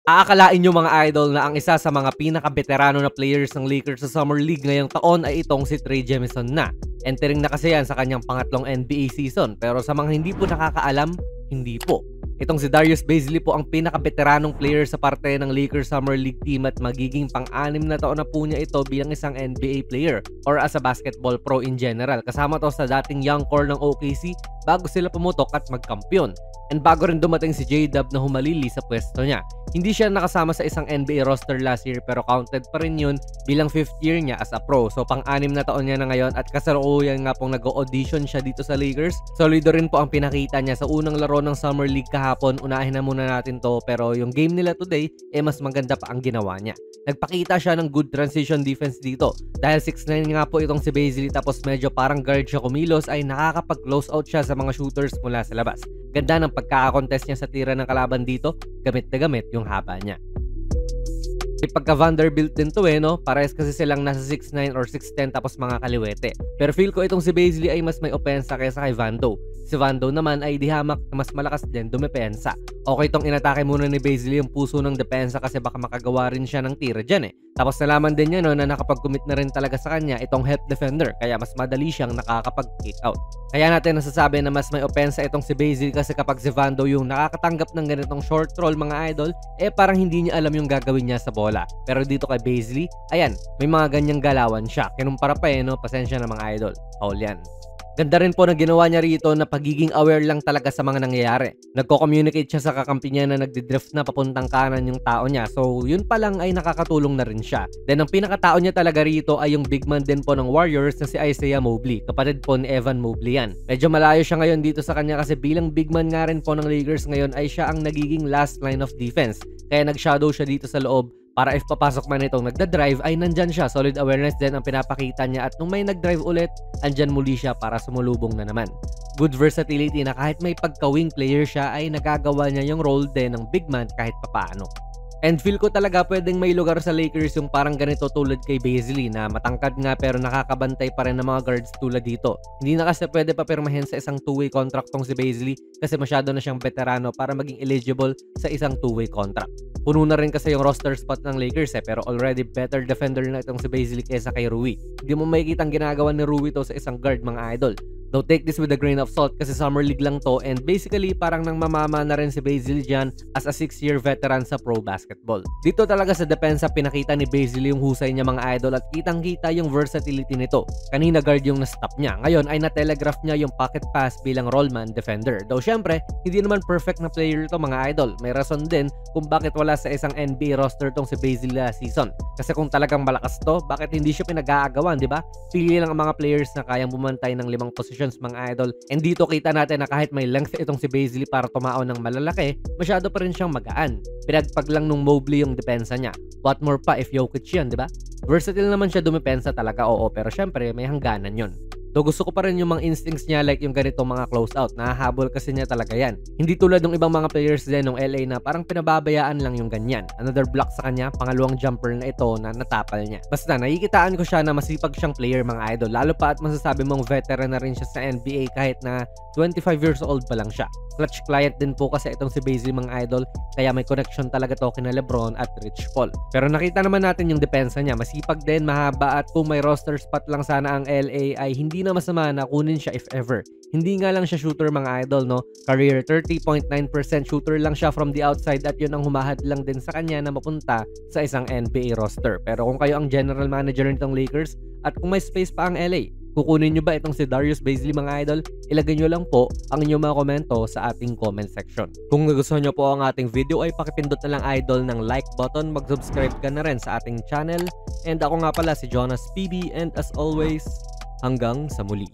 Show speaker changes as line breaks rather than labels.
Aakalain nyo mga idol na ang isa sa mga pinaka-veterano na players ng Lakers sa Summer League ngayong taon ay itong si Trey Jemison na. Entering na kasi yan sa kanyang pangatlong NBA season, pero sa mga hindi po nakakaalam, hindi po. Itong si Darius Bazley po ang pinaka-veteranong player sa parte ng Lakers Summer League team at magiging pang-anim na taon na po niya ito bilang isang NBA player or as a basketball pro in general. Kasama to sa dating young core ng OKC bago sila pumutok at magkampiyon. And bago rin dumating si J-Dub na humalili sa pwesto niya. Hindi siya nakasama sa isang NBA roster last year pero counted pa rin yun bilang 5th year niya as a pro. So pang-anim na taon niya na ngayon at kasalukuyan nga pong nag-audition siya dito sa Lakers. Solido rin po ang pinakita niya sa unang laro ng Summer League kahapon. Unahin na muna natin to pero yung game nila today mas maganda pa ang ginawa niya. Nagpakita siya ng good transition defense dito. Dahil 6'9 nga po itong si Bazley tapos medyo parang guard siya kumilos ay nakakapag-close out siya sa mga shooters mula sa labas. Ganda ng pagkakakontest niya sa tira ng kalaban dito, gamit na gamit yung haba niya. Pagka Vanderbilt din to no? Parehas kasi silang nasa 6'9 or 6'10 tapos mga kaliwete. Pero feel ko itong si Bazley ay mas may opensa kaysa kay Vando. Si Vando naman ay di hamak na mas malakas din dumepensa. Okay itong inatake muna ni Bazley yung puso ng depensa kasi baka makagawa rin siya ng tira dyan Tapos nalaman din niya na nakapag-commit na rin talaga sa kanya itong help defender kaya mas madali siyang nakakapag-kick out. Kaya natin nasasabi na mas may opensa itong si Bazley kasi kapag si Vando yung nakakatanggap ng ganitong short roll mga idol, parang hindi niya alam yung gagawin niya sa bola. Pero dito kay Bazley, ayan, may mga ganyang galawan siya. Kinumpara pa pasensya na mga idol. All yan. Ganda rin po na ginawa niya rito na pagiging aware lang talaga sa mga nangyayari. Nagko-communicate siya sa kakampi niya na nagdidrift na papuntang kanan yung tao niya. So yun pa lang ay nakakatulong na rin siya. Then ang pinakatao niya talaga rito ay yung big man din po ng Warriors na si Isaiah Mobley. Kapatid po ni Evan Mobley yan. Medyo malayo siya ngayon dito sa kanya kasi bilang big man nga rin po ng Lakers ngayon ay siya ang nagiging last line of defense. Kaya nag-shadow siya dito sa loob para if papasok man itong nagda-drive ay nandyan siya. Solid awareness din ang pinapakita niya at nung may nag-drive ulit, andyan muli siya para sumulubong na naman. Good versatility na kahit may pagka-wing player siya ay nagagawa niya yung role din ng big man kahit papaano. And feel ko talaga pwedeng may lugar sa Lakers yung parang ganito tulad kay Bazley na matangkad nga pero nakakabantay pa rin ng mga guards tulad dito. Hindi na kasi pwede papirmahin sa isang two-way contract tong si Bazley kasi masyado na siyang veterano para maging eligible sa isang two-way contract. Puno na rin kasi yung roster spot ng Lakers pero already better defender na itong si Bazley kaysa kay Rui. Hindi mo makikita ang ginagawa ni Rui to sa isang guard mga idol. Though take this with a grain of salt kasi Summer League lang to and basically parang nang mamama na rin si Bazley dyan as a 6-year veteran sa pro basketball. Dito talaga sa depensa pinakita ni Bazley yung husay niya mga idol at kitang-kita yung versatility nito. Kanina guard yung na-stop niya. Ngayon ay na-telegraph niya yung pocket pass bilang rollman defender. Though syempre, hindi naman perfect na player ito mga idol. May rason din kung bakit wala sa isang NBA roster tong si Bazley last season. Kasi kung talagang malakas to, bakit hindi siya pinag-aagawan, di ba? Pili lang ang mga players na kayang bumantay ng 5 positions mga idol. And dito kita natin na kahit may length itong si Bazley para tumao ng malalaki, masyado pa rin siyang magaan. Pinagpag lang nung Mobley yung depensa niya. What more pa if Jokic yan, di ba? Versatile naman siya dumepensa talaga, oo, pero syempre may hangganan yon. So gusto ko pa rin yung mga instincts niya like yung ganito mga close out. Nahahabol kasi niya talaga yan. Hindi tulad ng ibang mga players din ng LA na parang pinababayaan lang yung ganyan. Another block sa kanya, pangalawang jumper na ito na natapal niya. Basta nakikitaan ko siya na masipag siyang player mga idol. Lalo pa at masasabi mong veteran na rin siya sa NBA kahit na 25 years old pa lang siya. Clutch client din po kasi itong si Bazley mga idol, kaya may connection talaga to kina LeBron at Rich Paul. Pero nakita naman natin yung depensa niya, masipag din, mahaba at kung may roster spot lang sana ang LA ay hindi na masama na kunin siya if ever. Hindi nga lang siya shooter mga idol no, career 30.9% shooter lang siya from the outside at yun ang humahad lang din sa kanya na mapunta sa isang NBA roster. Pero kung kayo ang general manager nitong Lakers at kung may space pa ang LA, kukunin nyo ba itong si Darius Bazley mga idol? Ilagay nyo lang po ang inyong mga komento sa ating comment section. Kung nagustuhan nyo po ang ating video ay pakipindot na lang idol ng like button, mag-subscribe ka na rin sa ating channel. And ako nga pala si Jonas PB and as always, hanggang sa muli.